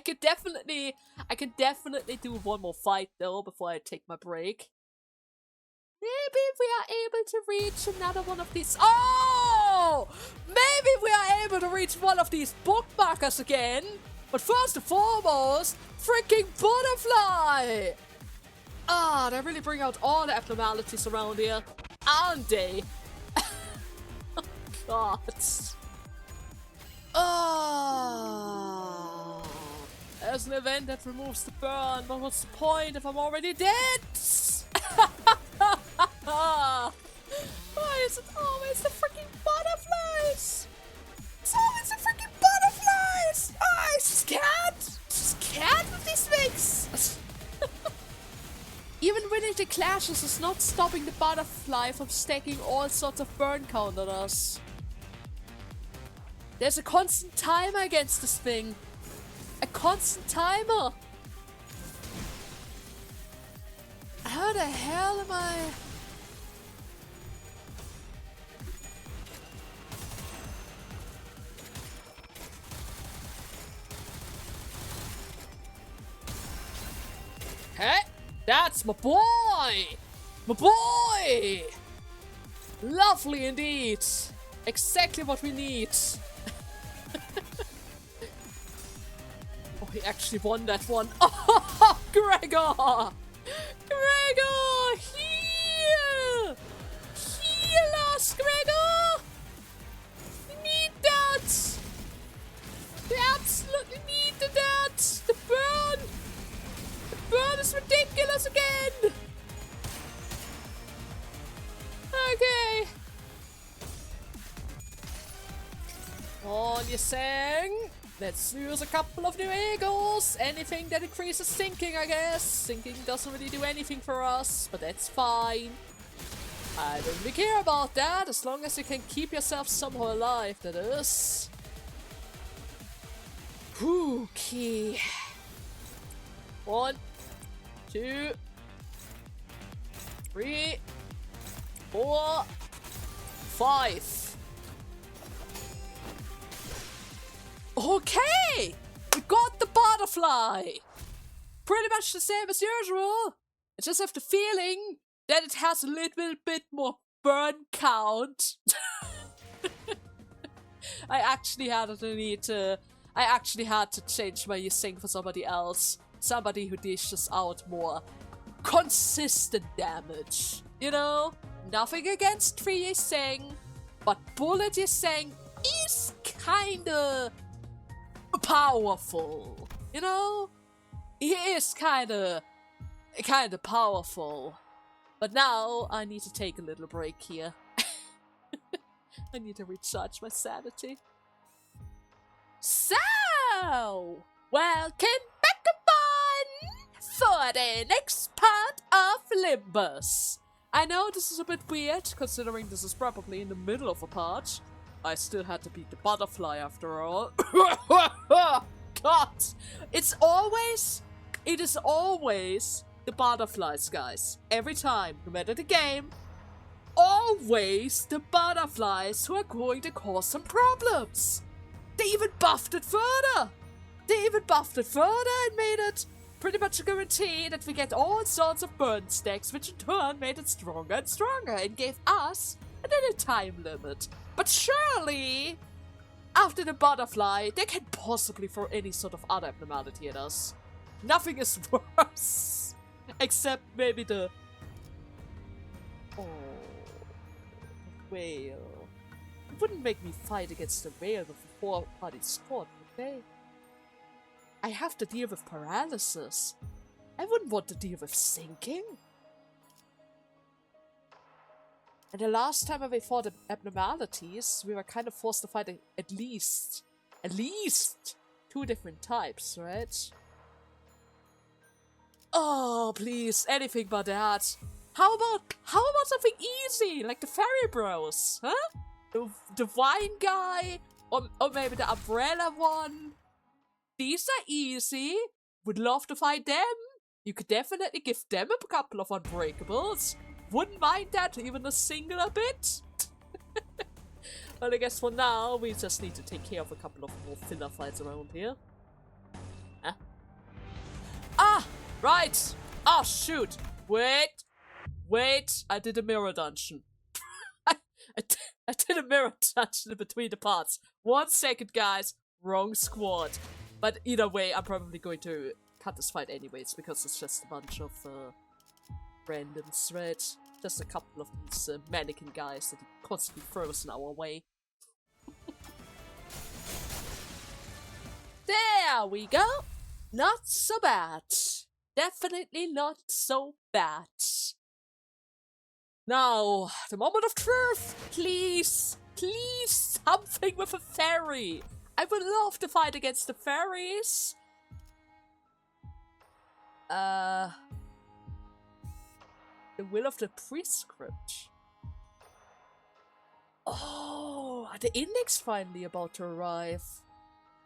I can definitely do one more fight though before I take my break. Maybe we are able to reach another one of these. Oh! Maybe we are able to reach one of these bookmarkers again. But first and foremost, freaking butterfly! Ah, they really bring out all the abnormalities around here, aren't they? Oh, God. Ah. There's an event that removes the burn, but what's the point if I'm already dead? Why is it always the freaking butterflies? It's always the freaking butterflies! Ah, I just can't with these things! Even winning the clashes is not stopping the butterfly from stacking all sorts of burn count on us. There's a constant timer against this thing. A constant timer. How the hell am I? Hey, that's my boy! My boy! Lovely indeed. Exactly what we need. Oh, he actually won that one. Oh, Gregor! Gregor! Heal! Heal us, Gregor! We need that! We absolutely need that! The burn! The burn is ridiculous again! Okay. On you sang. Let's use a couple of new eagles. Anything that increases sinking, I guess. Sinking doesn't really do anything for us, but that's fine. I don't really care about that, as long as you can keep yourself somehow alive, that is. Okay. 1, 2, 3, 4, 5. Okay! We got the butterfly! Pretty much the same as usual. I just have the feeling that it has a little bit more burn count. I actually had to change my thing for somebody else. Somebody who dishes out more consistent damage. You know? Nothing against 3 Yiseng, but Bullet Yiseng is kinda powerful, you know? He is kinda powerful. But now I need to take a little break here. I need to recharge my sanity. So, welcome back upon for the next part of Limbus. I know this is a bit weird, considering this is probably in the middle of a part. I still had to beat the butterfly after all. God! It is always the butterflies, guys. Every time, no matter the game, always the butterflies who are going to cause some problems. They even buffed it further. And made it pretty much a guarantee that we get all sorts of burn stacks, which in turn made it stronger and stronger and gave us another time limit. But surely, after the butterfly, they can't possibly throw any sort of other abnormality at us. Nothing is worse. Except maybe the... Oh... whale. It wouldn't make me fight against the whale with a 4-party squad, would they? I have to deal with paralysis. I wouldn't want to deal with sinking. And the last time we fought abnormalities, we were kind of forced to fight at least 2 different types, right? Oh, please, anything but that. How about something easy, like the Fairy Bros, huh? The wine guy, or maybe the umbrella one. These are easy. Would love to fight them. You could definitely give them a couple of unbreakables. Wouldn't mind that, even a singular bit. But I guess for now, we just need to take care of a couple of more filler fights around here. Right! Oh, shoot! Wait! I did a mirror dungeon. I did a mirror dungeon in between the parts. 1 second, guys. Wrong squad. But either way, I'm probably going to cut this fight anyways, because it's just a bunch of random threads. Just a couple of these mannequin guys that he constantly throws in our way. There we go! Not so bad. Definitely not so bad. Now, the moment of truth! Please! Please! Something with a fairy! I would love to fight against the fairies! The will of the Prescript. Oh, the index finally about to arrive.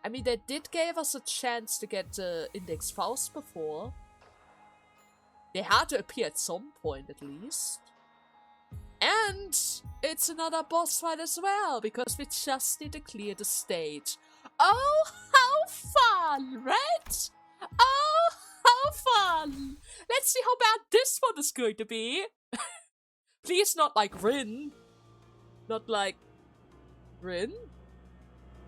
I mean, they did give us a chance to get the index Faust before. They had to appear at some point, at least. And it's another boss fight as well, because we just need to clear the stage. Oh, how fun, right? Oh, how fun! Let's see how bad this one is going to be. Please not like Rin. Not like... Rin?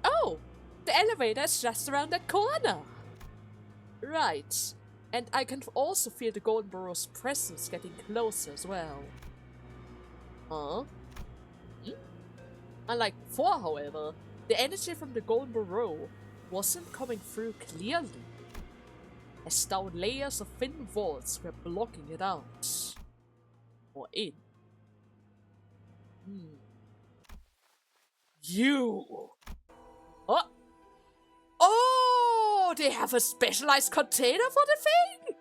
Oh! The elevator is just around the corner! Right. And I can also feel the Golden Burrow's presence getting closer as well. Huh? Unlike before, however, the energy from the Golden Burrow wasn't coming through clearly, as stout layers of thin walls were blocking it out. Or in. You! Oh! Oh! They have a specialized container for the thing?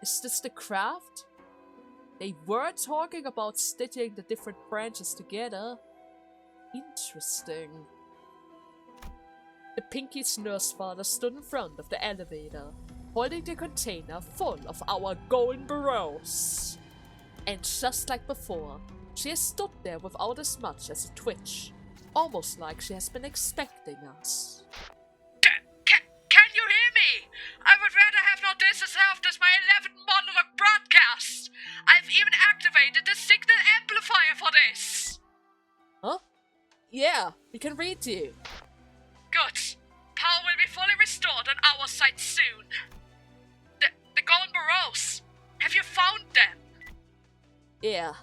Is this the craft? They were talking about stitching the different branches together. Interesting. The Pinky's nurse father stood in front of the elevator, holding the container full of our golden burrows. And just like before, she has stood there without as much as a twitch, almost like she has been expecting us. Can you hear me? I would rather have not this as served as my 11th monologue broadcast. I've even activated the signal amplifier for this. Huh? Yeah, we can read you. Good. Power will be fully restored on our side soon. The golden burrows. Have you found them? Yeah,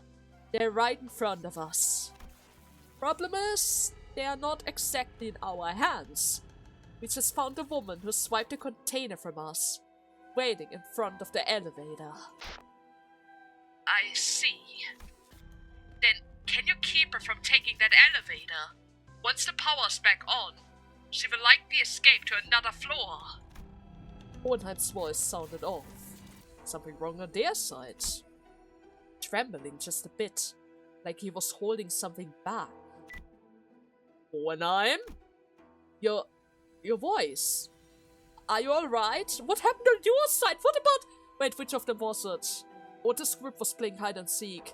they're right in front of us. Problem is, they are not exactly in our hands. We just found a woman who swiped a container from us, waiting in front of the elevator. I see. Then, can you keep her from taking that elevator? Once the power's back on, she will likely escape to another floor. Hohenheim's voice sounded off. Something wrong on their side. Trembling just a bit, like he was holding something back. Hohenheim? Your voice? Are you alright? What happened on your side? What about... Wait, which of them was it? Or the script was playing hide and seek.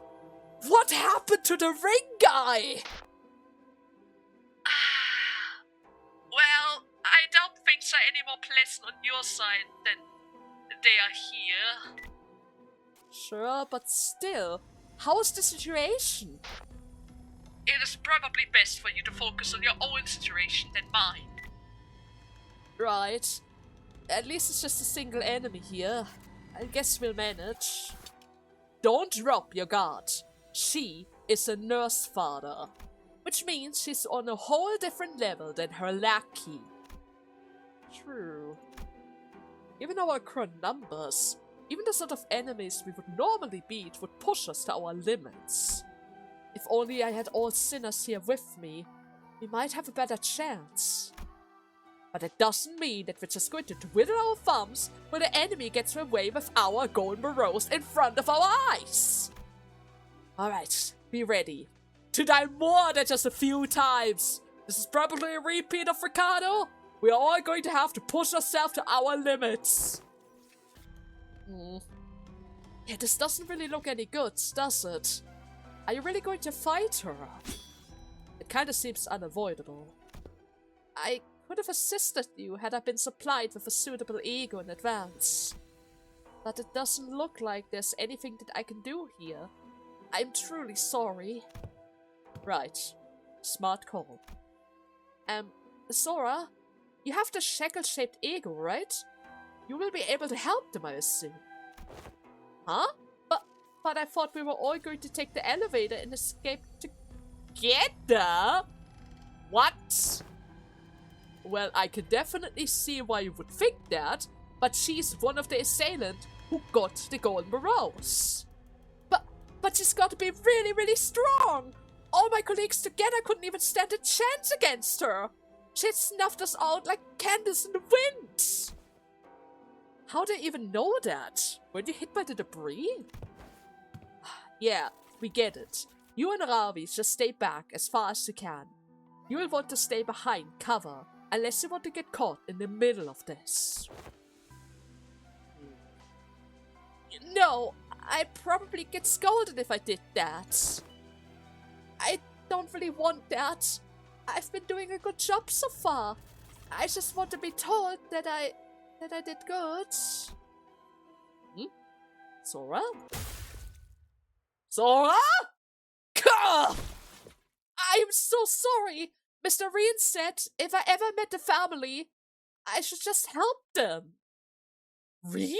What happened to the ring guy? Well, I don't think so any more pleasant on your side than they are here. Sure, but still, how is the situation? It is probably best for you to focus on your own situation than mine. Right. At least it's just a single enemy here. I guess we'll manage. Don't drop your guard. She is a nurse father, which means she's on a whole different level than her lackey. True. Given our current numbers, even the sort of enemies we would normally beat would push us to our limits. If only I had all sinners here with me, we might have a better chance. But it doesn't mean that we're just going to twiddle our thumbs when the enemy gets away with our golden burrows in front of our eyes. Alright, be ready to die more than just a few times. This is probably a repeat of Ricardo. We're all going to have to push ourselves to our limits. Yeah, this doesn't really look any good, does it? Are you really going to fight her? It kinda seems unavoidable. I could have assisted you had I been supplied with a suitable ego in advance. But it doesn't look like there's anything that I can do here. I'm truly sorry. Right. Smart call. Sora, you have the shackle-shaped ego, right? You will be able to help them, I assume. Huh? But I thought we were all going to take the elevator and escape together? What? Well, I can definitely see why you would think that, but she's one of the assailants who got the golden barrels. But she's got to be really, really strong. All my colleagues together couldn't even stand a chance against her. She had snuffed us out like candles in the wind. How do you even know that? Weren't you hit by the debris? Yeah, we get it. You and Ravi just stay back as far as you can. You will want to stay behind cover, unless you want to get caught in the middle of this. No, I'd probably get scolded if I did that. I don't really want that. I've been doing a good job so far. I just want to be told that I did good. Sora? Sora? Gah! I'm so sorry. Mr. Reen said if I ever met the family, I should just help them. Reen?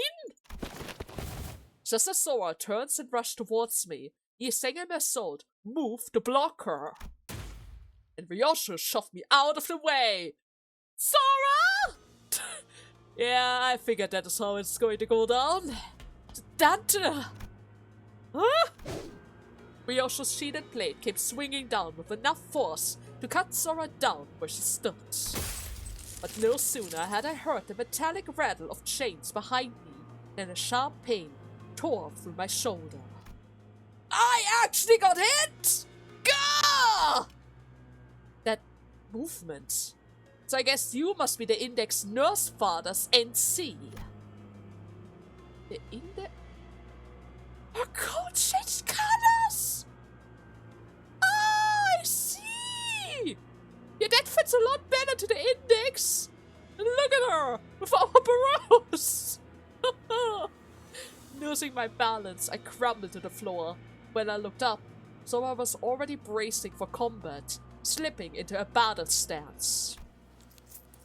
Just as Sora turns and rushes towards me, Yesenge Mesod moved to block her. And Ryosho shoved me out of the way. Sora! Yeah, I figured that is how it's going to go down. Dante! Huh? Ryosho's sheeted blade came swinging down with enough force to cut Sora down where she stood. But no sooner had I heard the metallic rattle of chains behind me than a sharp pain tore through my shoulder. I actually got hit! Gah! That movement. So I guess you must be the Index Nurse Father's NC. The Index... Her coat changed colors! Oh, I see! Yeah, that fits a lot better to the Index. And look at her, with our barrows! Losing my balance, I crumbled to the floor. When I looked up, Sora was already bracing for combat, slipping into a battle stance.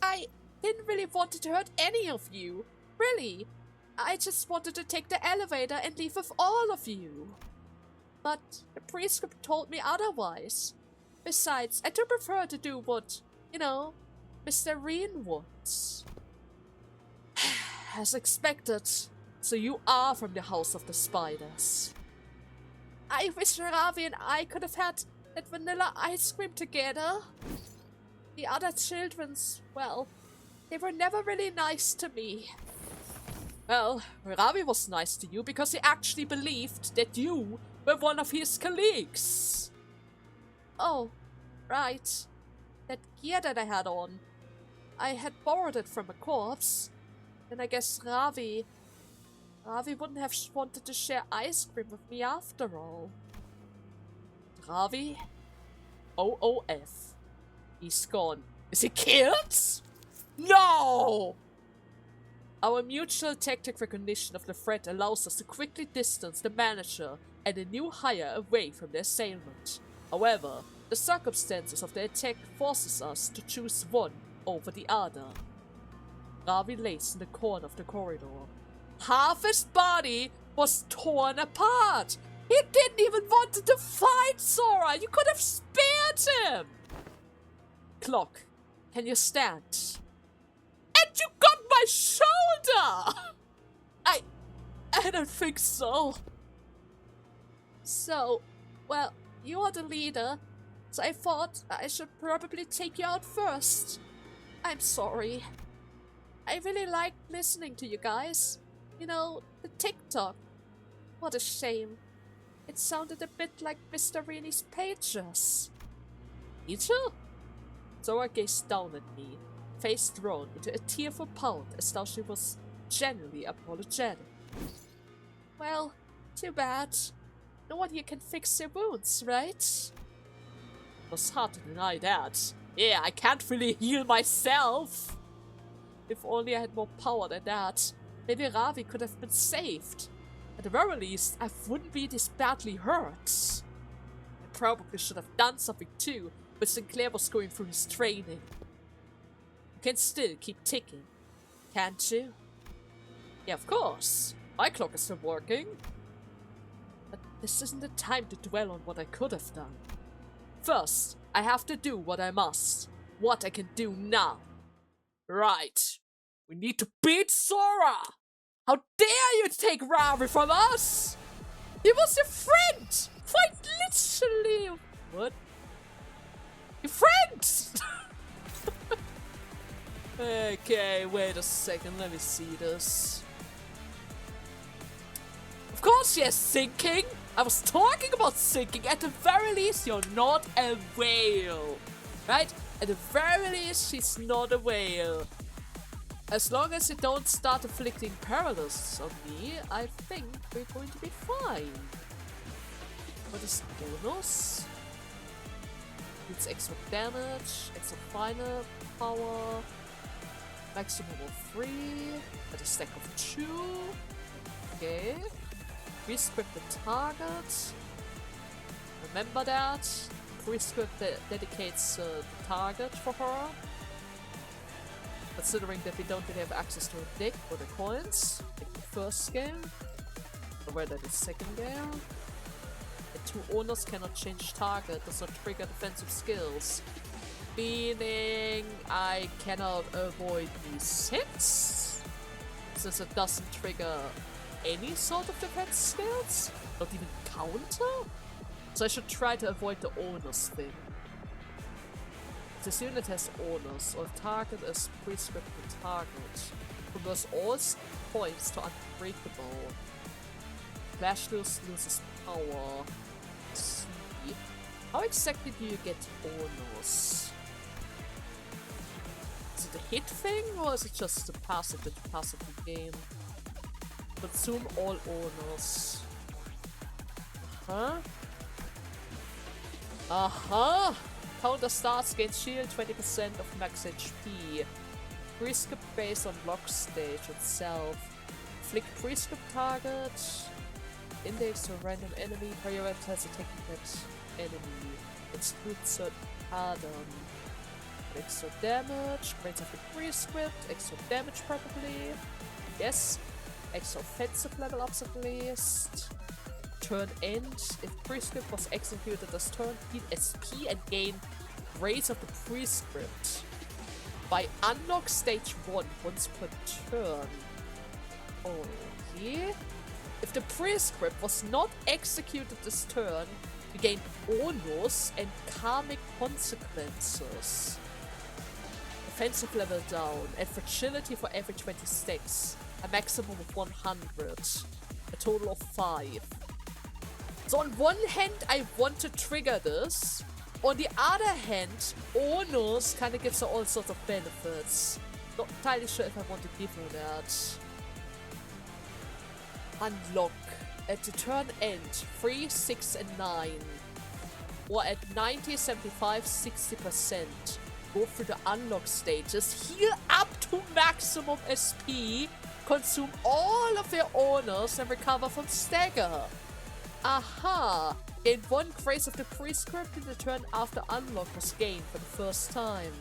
I didn't really want to hurt any of you. Really. I just wanted to take the elevator and leave with all of you. But the Prescript told me otherwise. Besides, I do prefer to do what, Mr. Reen wants. As expected, so you are from the House of the Spiders. I wish Ravi and I could have had that vanilla ice cream together. The other children's, well, they were never really nice to me. Well, Ravi was nice to you because he actually believed that you were one of his colleagues. Oh, right. That gear that I had on. I had borrowed it from a corpse. And I guess Ravi wouldn't have wanted to share ice cream with me after all. Ravi? OOF. He's gone. Is he killed? No! Our mutual tactic recognition of the threat allows us to quickly distance the manager and a new hire away from the assailant. However, the circumstances of the attack forces us to choose one over the other. Ravi lays in the corner of the corridor. Half his body was torn apart. He didn't even want to fight Sora. You could have spared him. Clock, can you stand? And you got my shoulder! I don't think so. So, well, you are the leader, so I thought I should probably take you out first. I'm sorry. I really liked listening to you guys. The TikTok. What a shame. It sounded a bit like Mr. Reenie's pages. Peter? Sora gazed down at me, face thrown into a tearful pout as though she was genuinely apologetic. Well, too bad. No one here can fix your wounds, right? It was hard to deny that. Yeah, I can't really heal myself. If only I had more power than that. Maybe Ravi could have been saved. At the very least, I wouldn't be this badly hurt. I probably should have done something too, but Sinclair was going through his training. You can still keep ticking, can't you? Yeah, of course. My clock is still working. But this isn't the time to dwell on what I could have done. First, I have to do what I must. What I can do now. Right. We need to beat Sora! How dare you take Ravi from us! He was your friend! Quite literally! What? Your friend! Okay, wait a second, let me see this. Of course yes, sinking! I was talking about sinking. At the very least, you're not a whale. Right? At the very least, she's not a whale. As long as you don't start inflicting paralysis on me, I think we're going to be fine. What is bonus? It's extra damage, extra final power, maximum of 3, at a stack of 2. Okay. Prescript the target. Remember that. Prescript dedicates the target for her. Considering that we don't really have access to a deck or the coins, like the first game, or rather the second game. The 2 owners cannot change target, does not trigger defensive skills. Meaning I cannot avoid these hits, since it doesn't trigger any sort of defense skills, not even counter. So I should try to avoid the owners thing. This unit has owners, or target is prescript the target. Converts all points to unbreakable. Flash loses power. Let's see. How exactly do you get owners? Is it a hit thing, or is it just a passive that you pass of the game? Consume all owners. Counter starts, gain shield, 20% of max HP. Prescript based on lock stage itself. Flick prescript target. Index to a random enemy. Prioritize attacking that enemy. Exclude certain pattern. Extra damage. Grades of the prescript. Extra damage probably. Yes. Extra offensive level ups at least. Turn end. If prescript was executed this turn, heal SP and gain Grace of the Prescript by unlock stage 1 once per turn. Okay. If the Prescript was not executed this turn, you gain bonus and karmic consequences. Offensive level down and fragility for every 20 stacks. A maximum of 100. A total of 5. So on one hand, I want to trigger this. On the other hand, Onus kind of gives her all sorts of benefits. Not entirely sure if I want to give her that. Unlock. At the turn end, 3, 6, and 9. Or at 90, 75, 60%. Go through the unlock stages, heal up to maximum SP, consume all of their owners, and recover from stagger. Aha! Gain 1 Grace of the Prescript in the turn after unlock was gained for the first time.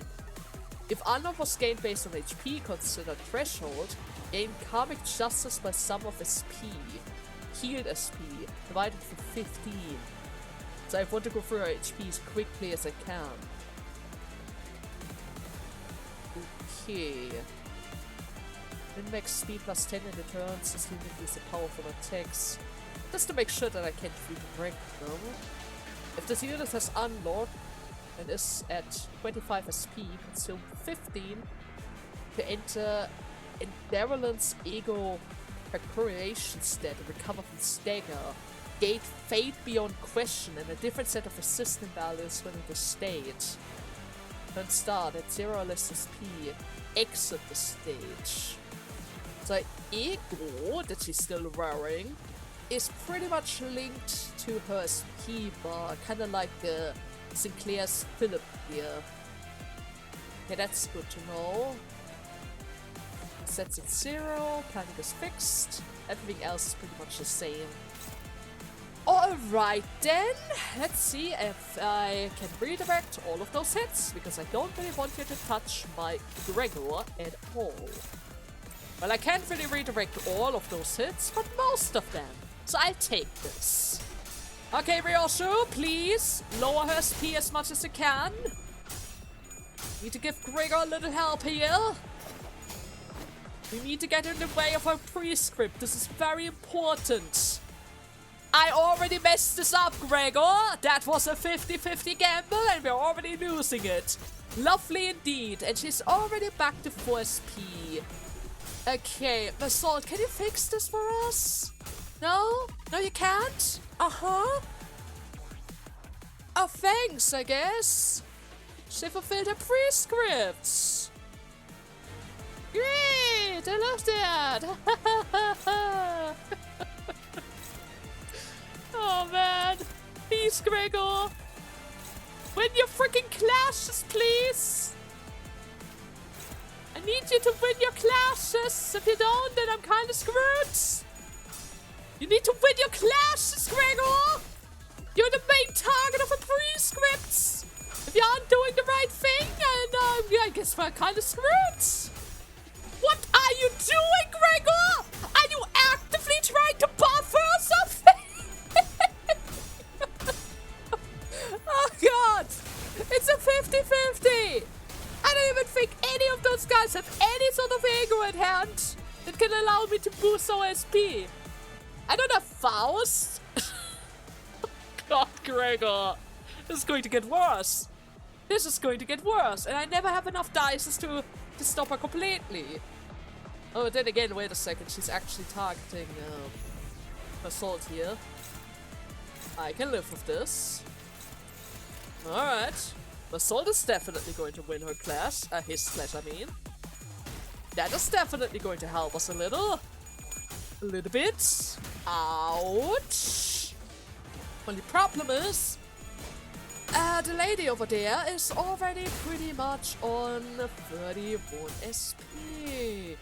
If unlock was gained based on HP considered threshold, gain Karmic Justice by sum of SP. Healed SP, divided for 15. So I want to go through our HP as quickly as I can. Okay. Min-max speed plus 10 in the turns, this unit is a powerful attacks. Just to make sure that I can't redirect them. If this unit has unlocked and is at 25 SP, consume 15 to enter Endeavorland's Ego Procreation stat and recover from stagger. Gate Fate Beyond Question and a different set of resistant values within the state. Turn start at 0 or less SP. Exit the stage. So Ego, that she's still wearing, is pretty much linked to her SP bar, kinda like Sinclair's Philip here. Okay, that's good to know. Sets at 0, planning is fixed. Everything else is pretty much the same. Alright then, let's see if I can redirect all of those hits, because I don't really want you to touch my Gregor at all. Well, I can't really redirect all of those hits, but most of them. So I'll take this. Okay, Ryoshu, please lower her SP as much as you can. Need to give Gregor a little help here. We need to get in the way of our Prescript. This is very important. I already messed this up, Gregor. That was a 50-50 gamble and we're already losing it. Lovely indeed. And she's already back to 4 SP. Okay, Basalt, can you fix this for us? No? No, you can't? Uh-huh. Oh, thanks, I guess. She fulfilled her prescripts. Great! I love that! Oh, man. Please, Gregor. Win your freaking clashes, please. I need you to win your clashes. If you don't, then I'm kind of screwed. You need to win your clashes, Gregor. You're the main target of the prescripts. If you aren't doing the right thing, then I guess we're kind of screwed. What are you doing, Gregor? Are you actively trying to buff her or something? Oh, God. It's a 50-50. I don't even think any of those guys have any sort of ego at hand that can allow me to boost our SP. I don't have Faust. God, Gregor. This is going to get worse. This is going to get worse. And I never have enough dice to stop her completely. Oh, then again, wait a second. She's actually targeting Assault here. I can live with this. Alright. Assault is definitely going to win her clash. His clash, I mean. That is definitely going to help us a little. A little bit. Ouch. Only problem is, the lady over there is already pretty much on 31 SP.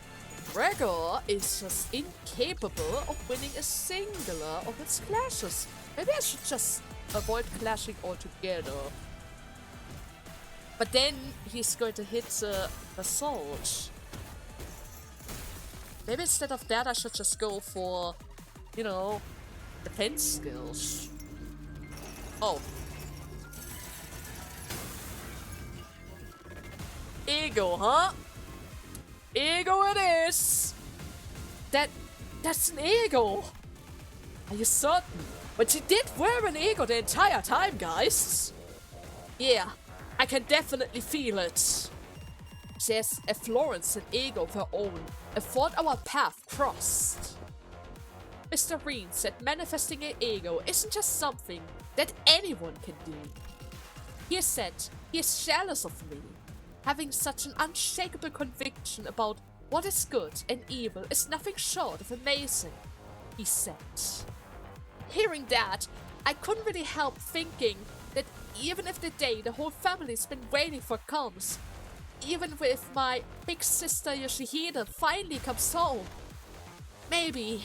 Gregor is just incapable of winning a singular of its clashes. Maybe I should just avoid clashing altogether. But then he's going to hit Assault. Maybe instead of that I should just go for, you know, defense skills. Oh. Ego, huh? Ego it is! That's an ego! Are you certain? But she did wear an ego the entire time, guys! Yeah, I can definitely feel it. She has a Florence and ego of her own, and thought our path crossed. Mr. Reen said manifesting an ego isn't just something that anyone can do. He said he is jealous of me. Having such an unshakable conviction about what is good and evil is nothing short of amazing, he said. Hearing that, I couldn't really help thinking that even if the day the whole family's been waiting for comes, even if my big sister Yoshihide finally comes home, maybe,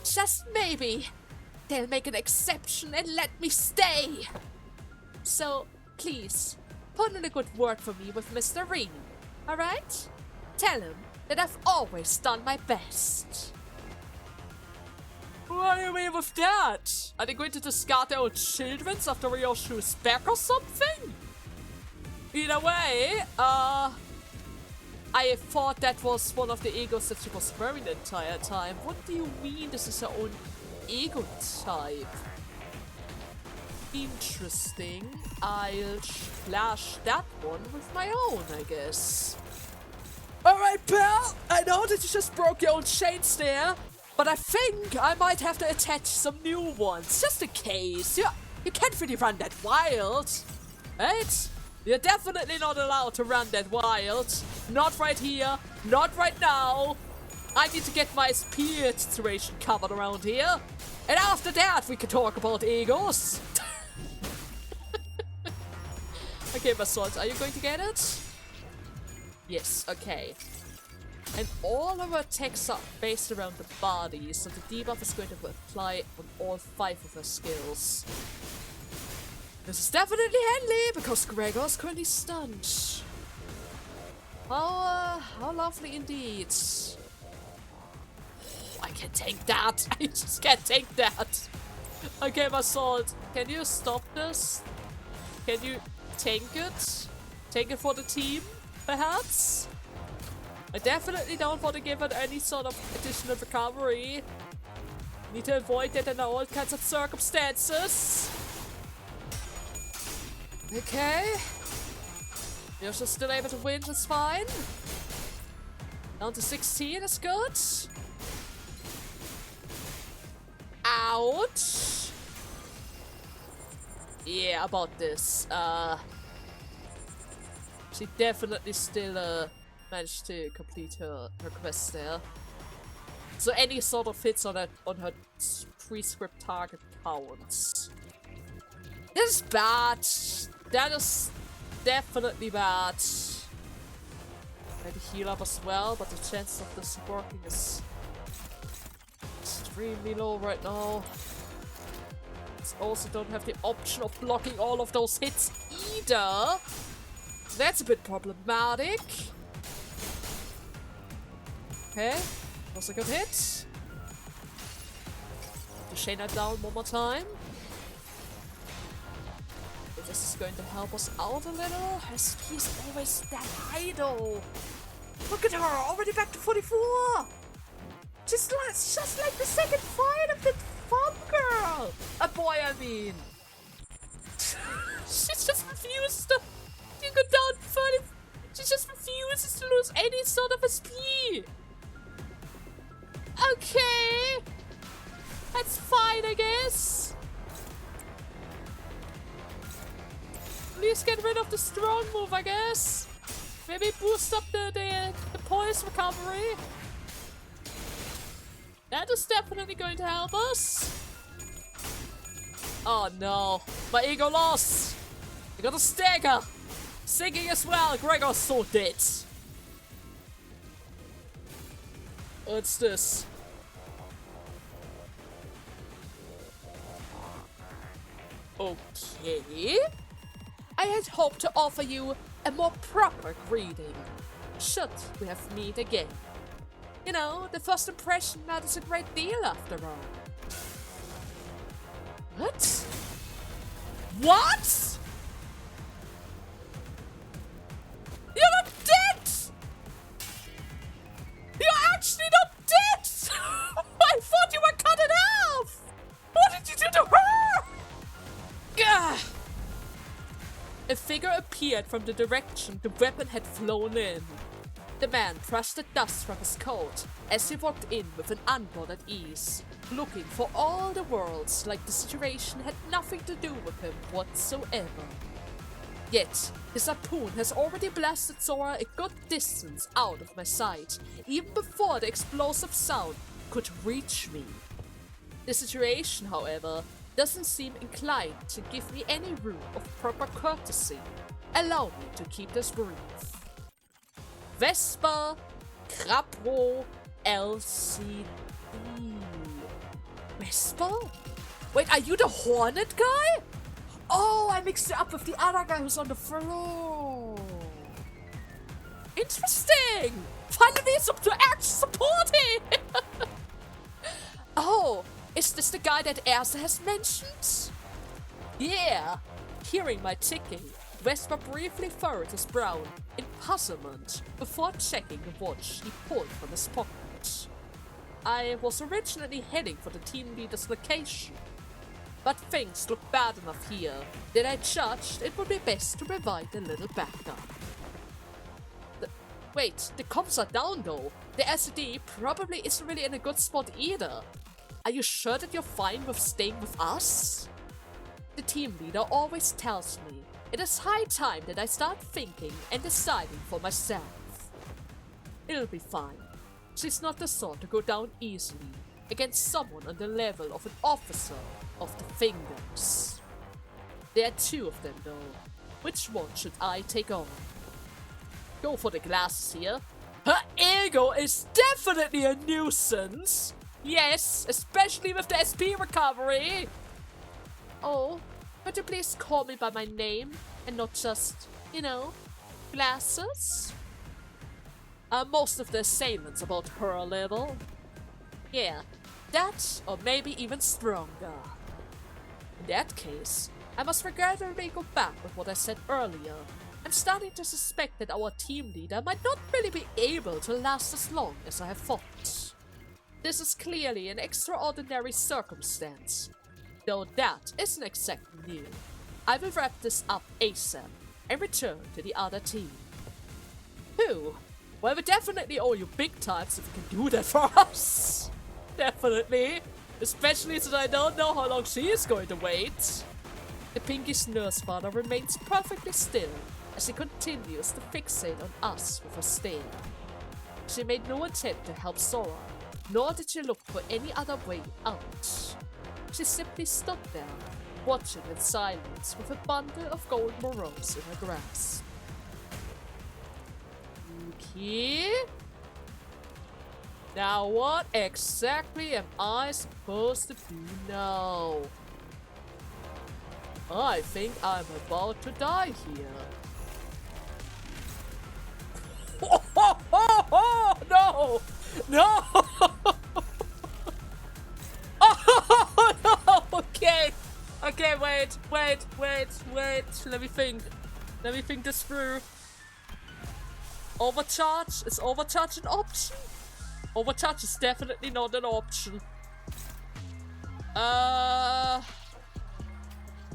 just maybe, they'll make an exception and let me stay. So, please, put in a good word for me with Mr. Reen, alright? Tell him that I've always done my best. What do you mean with that? Are they going to discard their own children after Ryoshu's back or something? Either way, I thought that was one of the egos that she was wearing the entire time. What do you mean this is her own ego type? Interesting. I'll flash that one with my own, I guess. Alright, pal. I know that you just broke your own chains there, but I think I might have to attach some new ones, just in case. You can't really run that wild, right? You're definitely not allowed to run that wild. Not right here, not right now. I need to get my speed situation covered around here. And after that, we can talk about egos. Okay, Basalt, are you going to get it? Yes, okay. And all of our attacks are based around the body, so the debuff is going to apply on all 5 of her skills. This is definitely handy, because Gregor's currently stunned. How lovely indeed. I can tank that. I just can't tank that. Okay, my sword. Can you stop this? Can you tank it? Tank it for the team, perhaps? I definitely don't want to give it any sort of additional recovery. Need to avoid that under all kinds of circumstances. Okay. Yosha's still able to win, that's fine. Down to 16, that's good. Ouch. Yeah, about this. She definitely still managed to complete her quest there. So any sort of hits on her prescript target counts. This is bad. That is definitely bad. Maybe heal up as well, but the chance of this working is extremely low right now. Also don't have the option of blocking all of those hits either. So that's a bit problematic. Okay, was a good hit. To Shayna down one more time. This is going to help us out a little. Her ski is always that high though. Look at her, already back to 44. Just like the second fight of the farm girl. A boy, I mean. She just refused to go down 30. She just refuses to lose any sort of SP. Okay. That's fine, I guess. Please get rid of the strong move, I guess. Maybe boost up the poise recovery. That is definitely going to help us. Oh no, my ego lost. I got a stagger. Sinking as well, Gregor's so dead. What's this? Okay. I had hoped to offer you a more proper greeting. Should we have met again? You know, the first impression matters a great deal after all. What? What? You're not dead! You're actually not dead! I thought you were cut in half! What did you do to her? Gah! A figure appeared from the direction the weapon had flown in. The man brushed the dust from his coat as he walked in with an unbothered ease, looking for all the worlds like the situation had nothing to do with him whatsoever. Yet, his harpoon has already blasted Sora a good distance out of my sight, even before the explosive sound could reach me. The situation, however, doesn't seem inclined to give me any room of proper courtesy. Allow me to keep this brief. Vespa Crapro LCD. Vespa? Wait, are you the Hornet guy? Oh, I mixed it up with the other guy who's on the floor. Interesting! Finally something to actually supporting! Oh, is this the guy that Ersa has mentioned? Yeah. Hearing my ticking, Vespa briefly furrowed his brow in puzzlement before checking the watch he pulled from his pocket. I was originally heading for the team leader's location, but things look bad enough here that I judged it would be best to provide a little backup. Wait, the comps are down though. The SED probably isn't really in a good spot either. Are you sure that you're fine with staying with us? The team leader always tells me it is high time that I start thinking and deciding for myself. It'll be fine. She's not the sort to go down easily against someone on the level of an officer of the Fingers. There are 2 of them though. Which one should I take on? go for the glasses here. Her ego is definitely a nuisance. Yes, especially with the SP recovery. Oh, could you please call me by my name and not just, you know, glasses? Most of the assailants about her level. Yeah, that or maybe even stronger. In that case, I must regrettably go back with what I said earlier. I'm starting to suspect that our team leader might not really be able to last as long as I have thought. This is clearly an extraordinary circumstance, though that isn't exactly new. I will wrap this up ASAP and return to the other team. Who? Well, we definitely owe you big times if you can do that for us. Definitely. Especially since I don't know how long she is going to wait. The pinkish nurse father remains perfectly still as she continues to fixate on us with her stare. She made no attempt to help Sora, nor did she look for any other way out. She simply stood there, watching in silence with a bundle of gold morels in her grasp. Okay. Now what exactly am I supposed to do now? I think I'm about to die here. Oh, no! No! Oh, no! Okay! Okay, wait. Let me think this through. Overcharge? Is overcharge an option? Overcharge is definitely not an option.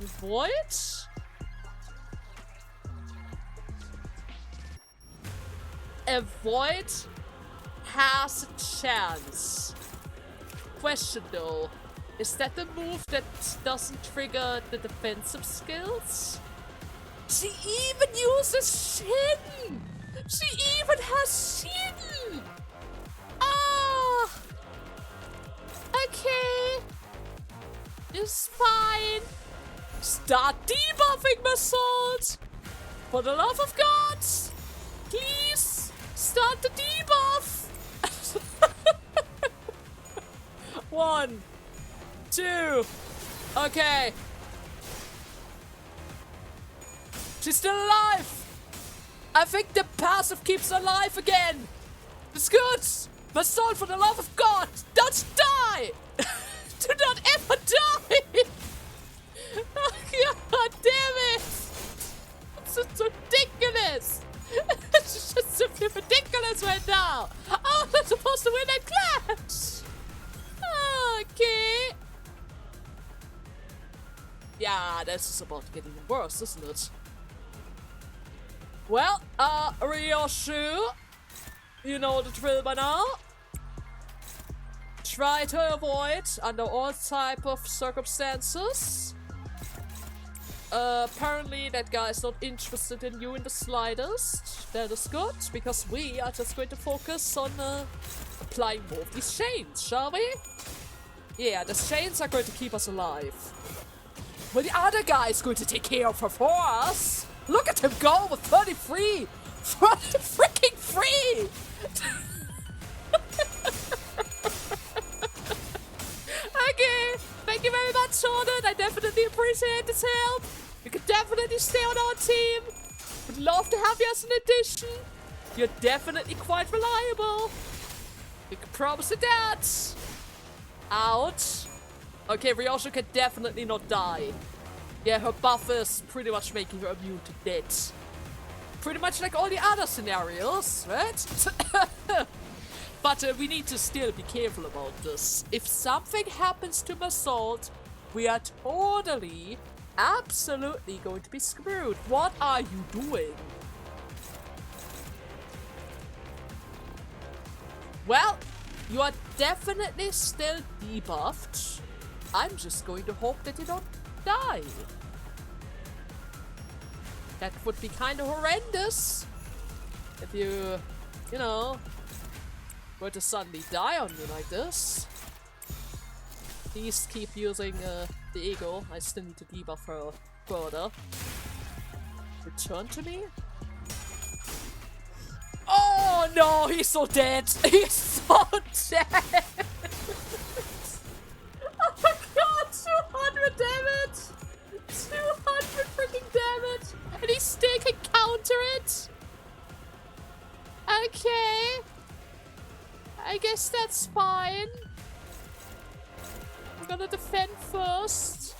Avoid? Avoid has a chance. Question though, is that the move that doesn't trigger the defensive skills? She even uses Shin! She even has Shin! Ah! Okay. It's fine. Start debuffing my sword! For the love of God! Please! Start the debuff! 1, 2. Okay. She's still alive! I think the passive keeps her alive again! It's good! My soul, for the love of God! Don't die! Do not ever die! Oh, God damn it! It's just ridiculous! It's just simply ridiculous right now! Oh, I'm supposed to win that clash! Okay. Yeah, this is about to get even worse, isn't it? Well, Ryoshu, you know the drill by now. Try to avoid under all type of circumstances. Apparently that guy is not interested in you in the slightest. That is good, because we are just going to focus on applying more of these chains, shall we? Yeah, the chains are going to keep us alive. Well, the other guy is going to take care of her for us. Look at him go with 33! 30 freaking free! Okay, thank you very much, Jordan. I definitely appreciate this help. You can definitely stay on our team. Would love to have you as an addition. You're definitely quite reliable. We can promise you that. Ouch. Okay, Ryoshu can definitely not die. Yeah, her buff is pretty much making her immune to death. Pretty much like all the other scenarios, right? But we need to still be careful about this. If something happens to Massault, we are totally, absolutely going to be screwed. What are you doing? Well, you are definitely still debuffed. I'm just going to hope that you don't die. That would be kind of horrendous if you know, were to suddenly die on me like this. Please keep using the ego. I still need to debuff her further. Return to me? Oh no, he's so dead. He's so dead. Oh my god, 200 damage. 200 freaking damage. And he still can counter it. Okay. I guess that's fine. I'm gonna defend first.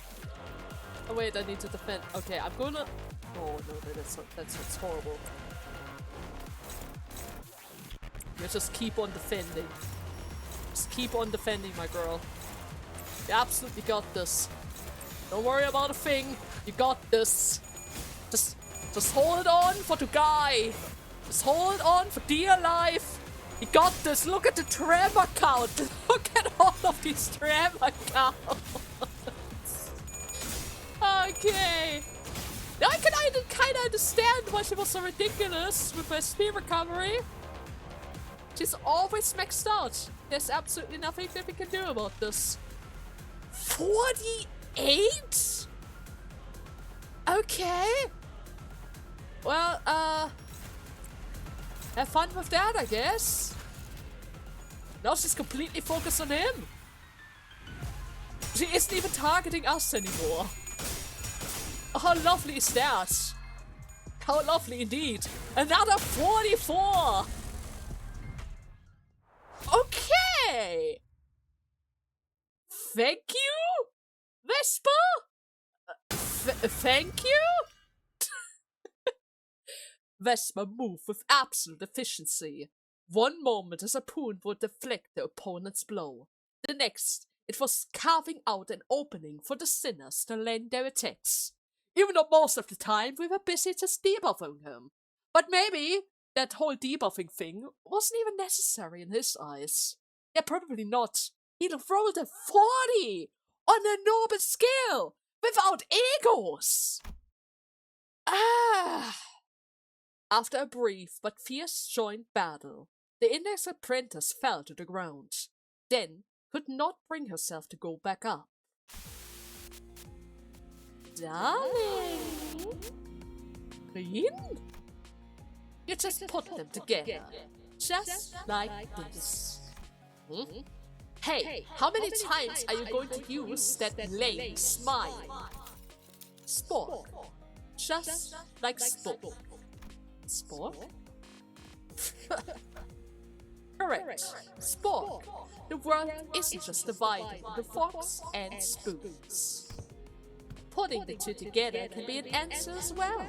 Oh wait, I need to defend. Okay, I'm gonna... Oh no, that's horrible. You just keep on defending. Just keep on defending, my girl. You absolutely got this. Don't worry about a thing. You got this. Just hold on for the guy. Just hold on for dear life. You got this. Look at the tremor count. Look at all of these tremor counts. Okay. Now I can kind of understand why she was so ridiculous with her speed recovery. She's always maxed out. There's absolutely nothing that we can do about this. 48? Okay. Well, have fun with that, I guess. Now she's completely focused on him. She isn't even targeting us anymore. How lovely is that? How lovely indeed. Another 44! Okay! Thank you, Vesper? Thank you? Vesper moved with absolute efficiency. One moment as a poon would deflect the opponent's blow. The next, it was carving out an opening for the sinners to land their attacks. Even though most of the time we were busy just debuffing him. But maybe that whole debuffing thing wasn't even necessary in his eyes. Yeah, probably not. He rolled a 40 on a noble skill without egos. After a brief but fierce joint battle, the Index Apprentice fell to the ground, then could not bring herself to go back up. Darling, Queen? You just put them together, just like this. Hmm? Hey, how many times are you going to use that lame smile? Spork. Just like Spork. Spork? Correct. Spork. The world isn't just divided into forks and spoons. Putting the two together can be an answer as well.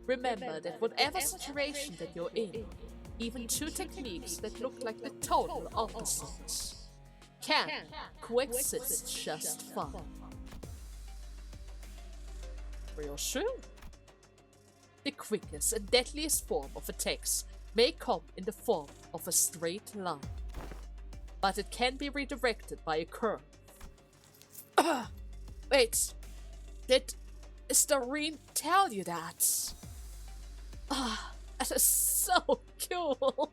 Remember that whatever situation that you're in, even two techniques that look like the total opposites can coexist just fine. Real true. The quickest and deadliest form of attacks may come in the form of a straight line, but it can be redirected by a curve. Wait, did Stareen tell you that? That is so cool.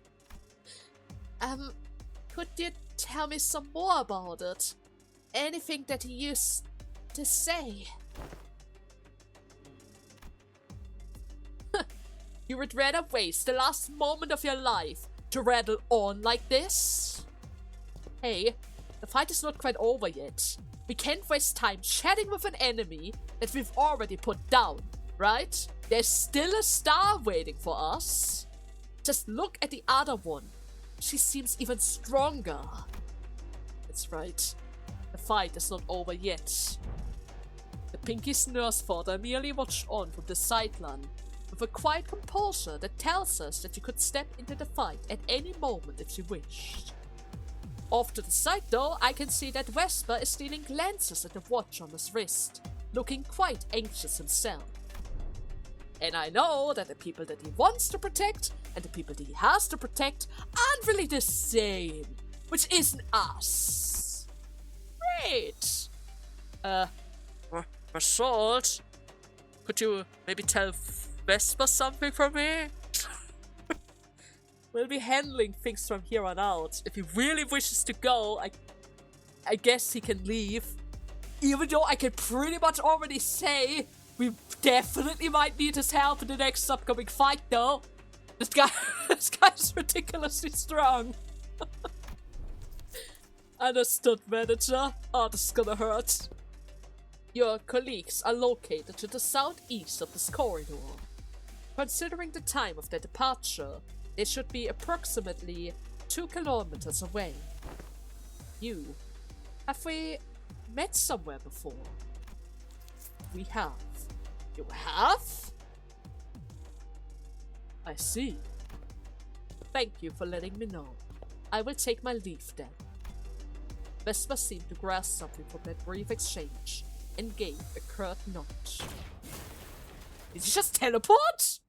Could you tell me some more about it? Anything that he used to say? You would rather waste the last moment of your life to rattle on like this? Hey, the fight is not quite over yet. We can't waste time chatting with an enemy that we've already put down, right? There's still a star waiting for us. Just look at the other one. She seems even stronger. That's right. The fight is not over yet. The Pinky's nurse father merely watched on from the sideline with a quiet composure that tells us that she could step into the fight at any moment if she wished. Off to the side though, I can see that Vesper is stealing glances at the watch on his wrist, looking quite anxious himself. And I know that the people that he wants to protect and the people that he has to protect aren't really the same, which isn't us. Great. Assault? Could you maybe tell Vesper something from me? We'll be handling things from here on out. If he really wishes to go, I guess he can leave. Even though I can pretty much already say we definitely might need his help in the next upcoming fight, though. This guy's ridiculously strong. Understood, manager. Oh, this is gonna hurt. Your colleagues are located to the southeast of this corridor. Considering the time of their departure, they should be approximately 2 kilometers away. Have we met somewhere before? We have. You have? I see. Thank you for letting me know. I will take my leave then. Vespa seemed to grasp something from that brief exchange and gave a curt nod. Did you just teleport?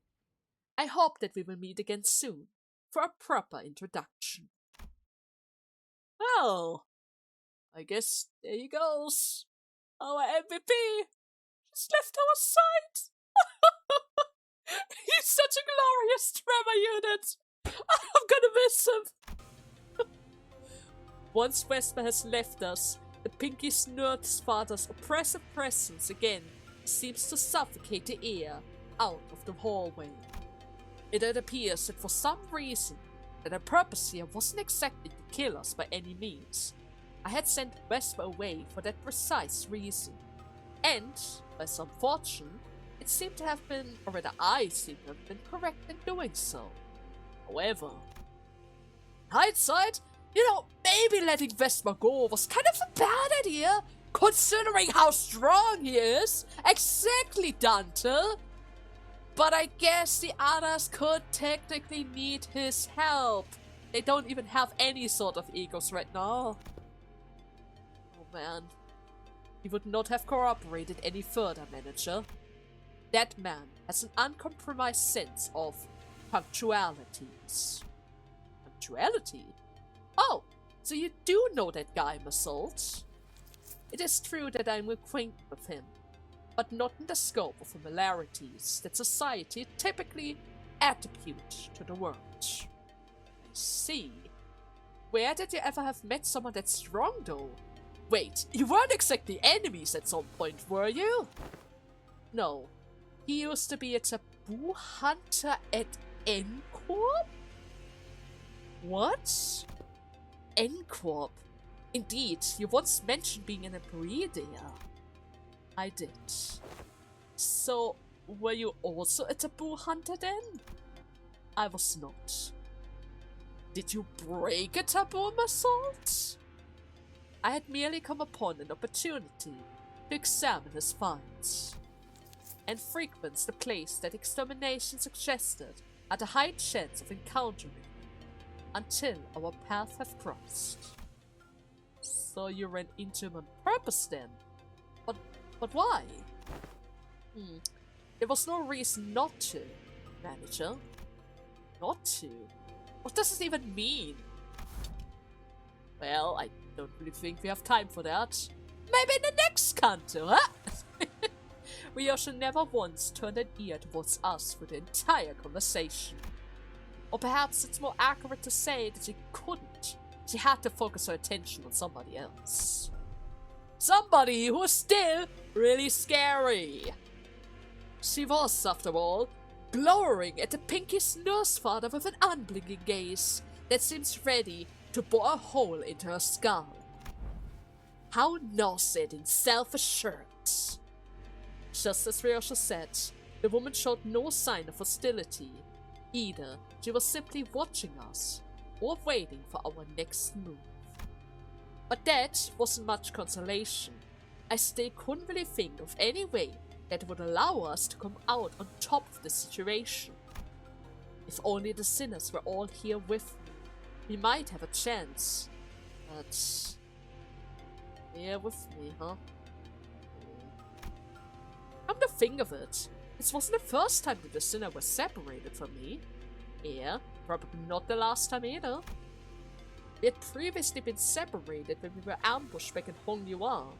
I hope that we will meet again soon for a proper introduction. Well, I guess there he goes. Our MVP just left our side. He's such a glorious tremor unit. I'm gonna miss him. Once Vesper has left us, the Pinky Snurt's father's oppressive presence again seems to suffocate the air out of the hallway. It appears that for some reason, that her purpose here wasn't exactly to kill us by any means. I had sent Vesper away for that precise reason. And, by some fortune, it seemed to have been, or rather I seem to have been correct in doing so. However, in hindsight, maybe letting Vesper go was kind of a bad idea, considering how strong he is. Exactly, Dante. But I guess the others could technically need his help. They don't even have any sort of egos right now. Oh man. He would not have cooperated any further, manager. That man has an uncompromised sense of punctualities. Punctuality? Oh, so you do know that guy, Massault? It is true that I'm acquainted with him, but not in the scope of familiarities that society typically attribute to the world. I see. Where did you ever have met someone that strong, though? Wait, you weren't exactly enemies at some point, were you? No. He used to be a taboo hunter at N-Corp? What? N-Corp? Indeed, you once mentioned being an employee there. I did. So, were you also a taboo hunter then? I was not. Did you break a taboo, Massault? I had merely come upon an opportunity to examine his finds, and frequents the place that extermination suggested had a high chance of encountering until our paths have crossed. So you ran into him on purpose then? But why? There was no reason not to, manager. Not to? What does it even mean? Well, I don't really think we have time for that. Maybe in the next canto, huh? Ryosha never once turned an ear towards us for the entire conversation. Or perhaps it's more accurate to say that she couldn't. She had to focus her attention on somebody else. Somebody who was still really scary. She was, after all, glowering at the Pinky Snur's father with an unblinking gaze that seems ready to bore a hole into her skull. How nauseating self-assured. Just as Ryosha said, the woman showed no sign of hostility. Either she was simply watching us, or waiting for our next move. But that wasn't much consolation. I still couldn't really think of any way that would allow us to come out on top of the situation. If only the sinners were all here with me, we might have a chance. But here with me, huh? Come to think of it, this wasn't the first time that the sinner was separated from me. Yeah, probably not the last time either. We had previously been separated when we were ambushed back in Hongyuan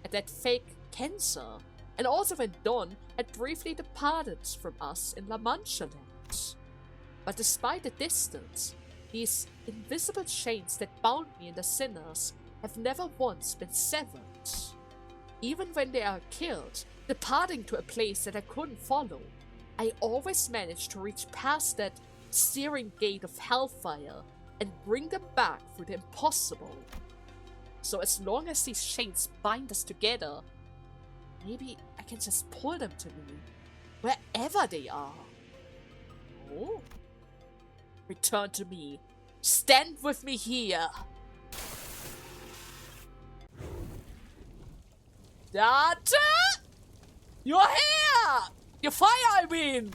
at that fake cancer, and also when Don had briefly departed from us in La Mancha Land. But despite the distance, these invisible chains that bound me and the sinners have never once been severed. Even when they are killed, departing to a place that I couldn't follow, I always managed to reach past that searing gate of hellfire and bring them back through the impossible. So as long as these chains bind us together, maybe I can just pull them to me, wherever they are. Oh? Return to me. Stand with me here. Data! You're here! Your fire, I mean!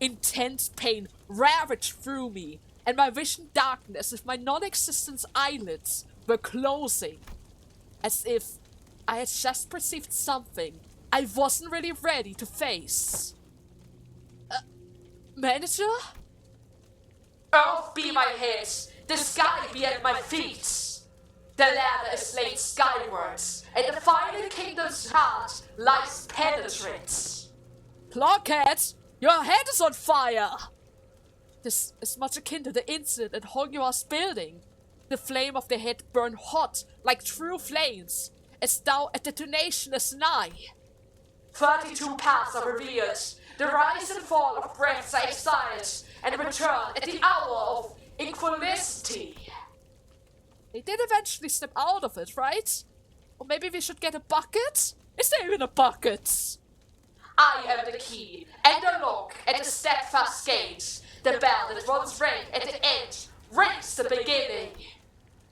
Intense pain ravaged through me, and my vision darkened as if my non-existent eyelids were closing. As if I had just perceived something I wasn't really ready to face. Manager? Earth be my head, the sky be at my feet. The ladder is laid skywards, and the final kingdom's heart lies penetrate. Clockhead, your head is on fire! This is much akin to the incident at Hongyua's building. The flame of the head burned hot, like true flames, as though a detonation is nigh. 32 paths are revealed. The rise and fall of breaths are exiled, and return at the hour of equalicity. They did eventually step out of it, right? Or maybe we should get a bucket? Is there even a bucket? I am the key, and the lock at the steadfast gate. The bell that once rang at the end rings the beginning.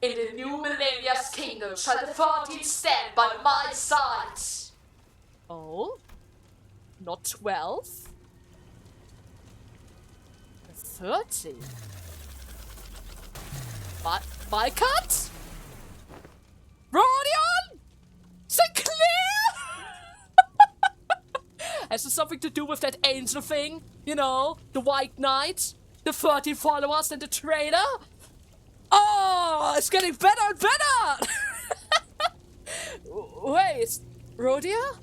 In the new millennia's kingdom shall the 13 stand by my side. Oh? Not 12? 13? My cut? Rodion? Sinclair? Has this something to do with that angel thing? You know, the White Knight? The 13 followers and the traitor? Oh, it's getting better and better! Wait, Rhodia?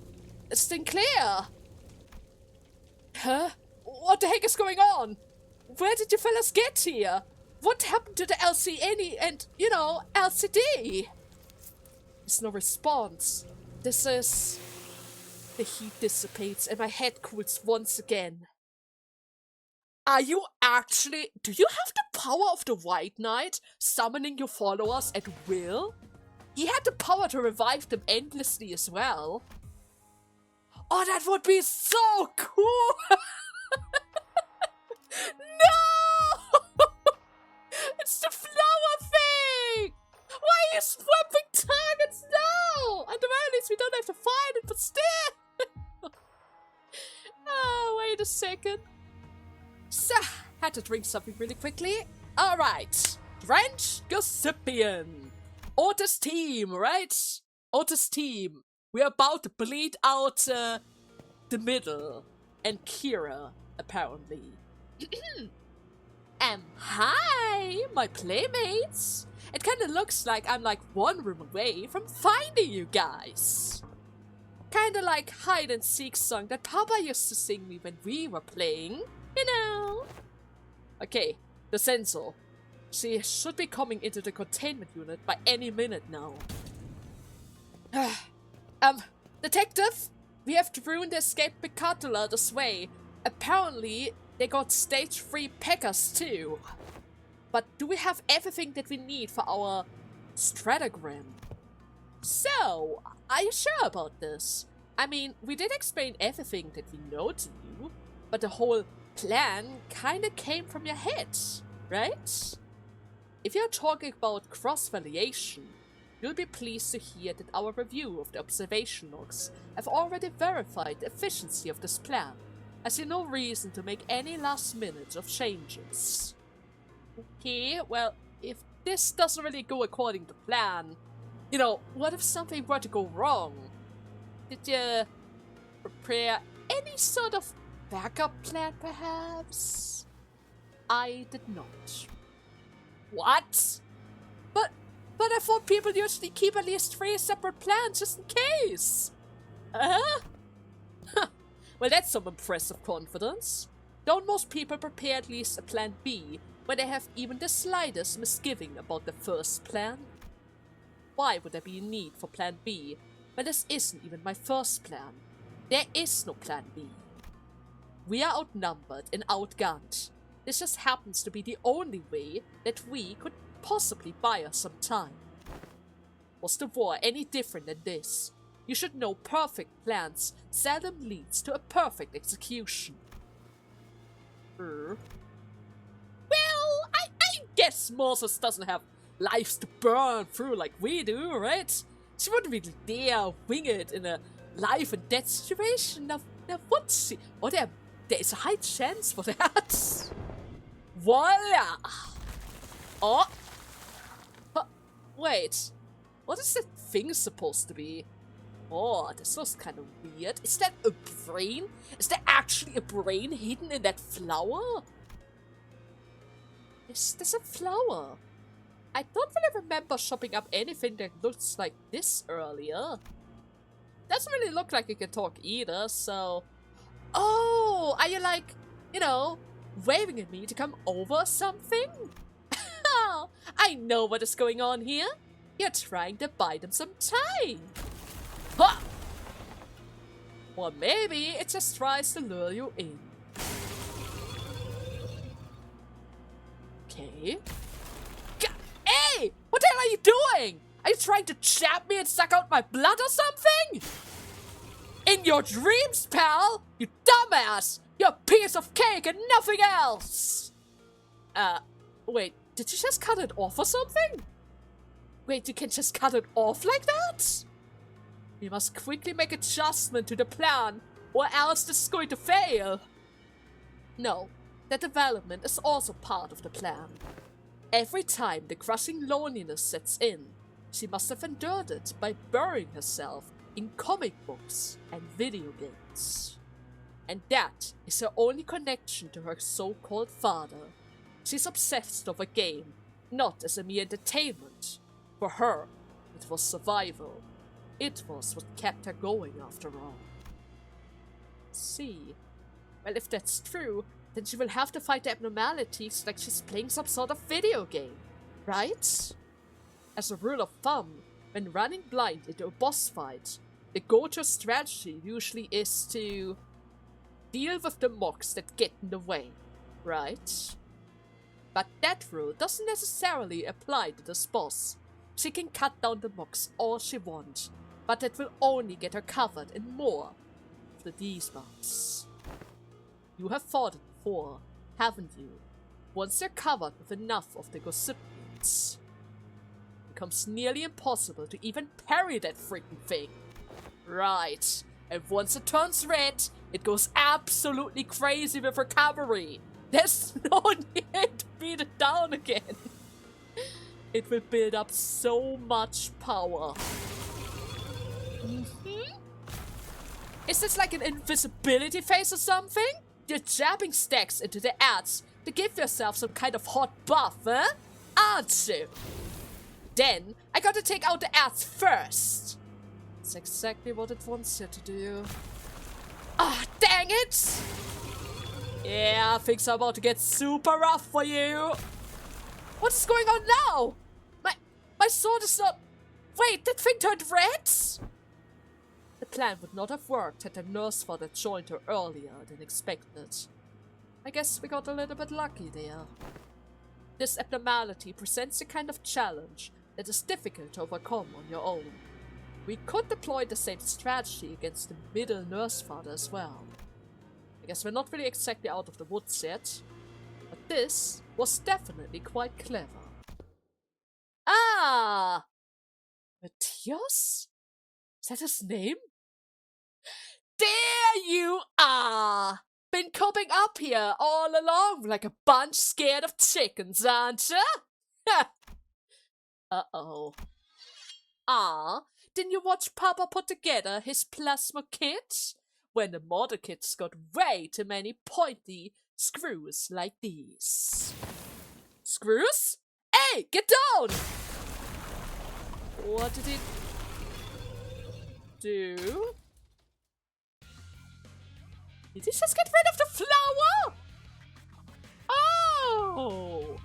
Sinclair? Huh? What the heck is going on? Where did you fellas get here? What happened to the LCN and, you know, LCD? There's no response. This is... The heat dissipates and my head cools once again. Are you actually... Do you have the power of the White Knight, summoning your followers at will? He had the power to revive them endlessly as well. Oh, that would be so cool! No! It's the flower thing! Why are you swapping targets now? At the very least, we don't have to fight it, but still! Oh, wait a second. So, had to drink something really quickly. Alright. Drench Gossipian. Otis team, right? Otis team. We're about to bleed out the middle. And Kira, apparently. Hi, my playmates. It kinda looks like I'm like one room away from finding you guys. Kinda like hide and seek song that Papa used to sing me when we were playing, you know. Okay, the sensor. She should be coming into the containment unit by any minute now. Detective? We have to ruin the escaped Picatula this way. Apparently, they got stage 3 packers too. But do we have everything that we need for our stratagram? So, are you sure about this? I mean, we did explain everything that we know to you, but the whole plan kinda came from your head, right? If you're talking about cross-validation, you'll be pleased to hear that our review of the observation logs have already verified the efficiency of this plan. I see no reason to make any last minute of changes. Okay, well, if this doesn't really go according to plan, you know, what if something were to go wrong? Did you prepare any sort of backup plan, perhaps? I did not. What? But I thought people usually keep at least 3 separate plans just in case. Huh? Well, that's some impressive confidence. Don't most people prepare at least a plan B when they have even the slightest misgiving about the first plan? Why would there be a need for plan B when this isn't even my first plan? There is no plan B. We are outnumbered and outgunned. This just happens to be the only way that we could possibly buy us some time. Was the war any different than this? You should know perfect plans seldom leads to a perfect execution. Well, I guess Moses doesn't have lives to burn through like we do, right? She wouldn't really dare wing it in a life and death situation. Now would she? Or there's a high chance for that. Voila! Oh! Wait. What is that thing supposed to be? Oh, this looks kind of weird. Is that a brain? Is there actually a brain hidden in that flower? Is this a flower? I don't really remember chopping up anything that looks like this earlier. Doesn't really look like it can talk either, so... Oh, are you like, waving at me to come over or something? I know what is going on here. You're trying to buy them some time. Ha! Or maybe it just tries to lure you in. Okay. Hey! What the hell are you doing? Are you trying to jab me and suck out my blood or something? In your dreams, pal! You dumbass! You're a piece of cake and nothing else! Wait, did you just cut it off or something? Wait, you can just cut it off like that? We must quickly make adjustment to the plan, or else this is going to fail. No, that development is also part of the plan. Every time the crushing loneliness sets in, she must have endured it by burying herself in comic books and video games. And that is her only connection to her so-called father. She's obsessed with a game, not as a mere entertainment. For her, it was survival. It was what kept her going after all. See. Well, if that's true, then she will have to fight the abnormalities like she's playing some sort of video game, right? As a rule of thumb, when running blind into a boss fight, the go-to strategy usually is to deal with the mocks that get in the way, right? But that rule doesn't necessarily apply to this boss. She can cut down the mocks all she wants, but that will only get her covered in more of the debuffs. You have fought it before, haven't you? Once you're covered with enough of the gossipians, it becomes nearly impossible to even parry that freaking thing. Right, and once it turns red, it goes absolutely crazy with recovery. There's no need to beat it down again. It will build up so much power. Is this like an invisibility phase or something? You're jabbing stacks into the ads to give yourself some kind of hot buff, huh? Aren't you? Then, I gotta take out the ads first. That's exactly what it wants you to do. Ah, dang it! Yeah, things are about to get super rough for you. What is going on now? My sword is not... Wait, that thing turned red? The plan would not have worked had the nurse father joined her earlier than expected. I guess we got a little bit lucky there. This abnormality presents a kind of challenge that is difficult to overcome on your own. We could deploy the same strategy against the middle nurse father as well. I guess we're not really exactly out of the woods yet, but this was definitely quite clever. Ah! Matthias? Is that his name? There you are! Been coping up here all along like a bunch scared of chickens, aren't ya? Uh-oh. Ah, didn't you watch Papa put together his plasma kit? When the model kit's got way too many pointy screws like these. Screws? Hey, get down! What did he do? Did he just get rid of the flower? Oh!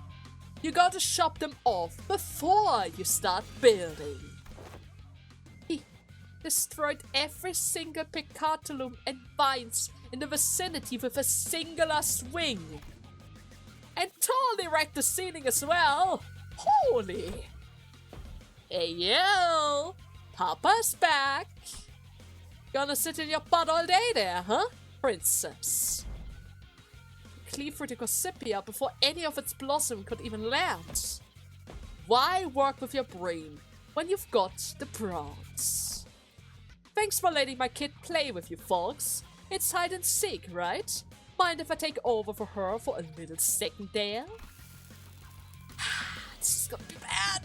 You gotta shop them off before you start building. He destroyed every single Picatulum and vines in the vicinity with a singular swing. And totally wrecked the ceiling as well. Holy. Hey, yo. Papa's back. Gonna sit in your butt all day there, huh, princess? Cleave through the Gossipia before any of its blossom could even land. Why work with your brain when you've got the prawns? Thanks for letting my kid play with you, folks. It's hide and seek, right? Mind if I take over for her for a little second there? This is gonna be bad.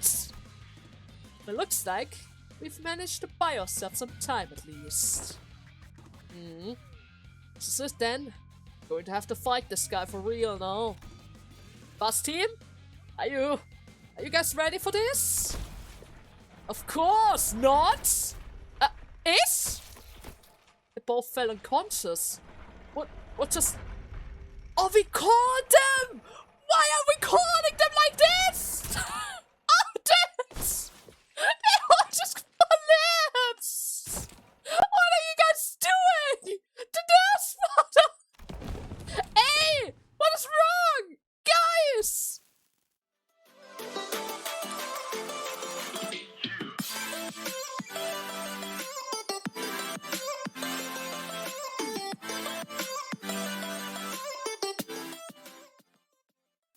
It looks like we've managed to buy ourselves some time at least. This is it then. Going to have to fight this guy for real now. Boss team? Are you guys ready for this? Of course not! Is? They both fell unconscious. What just... Oh, we caught them! Why are we calling them like this?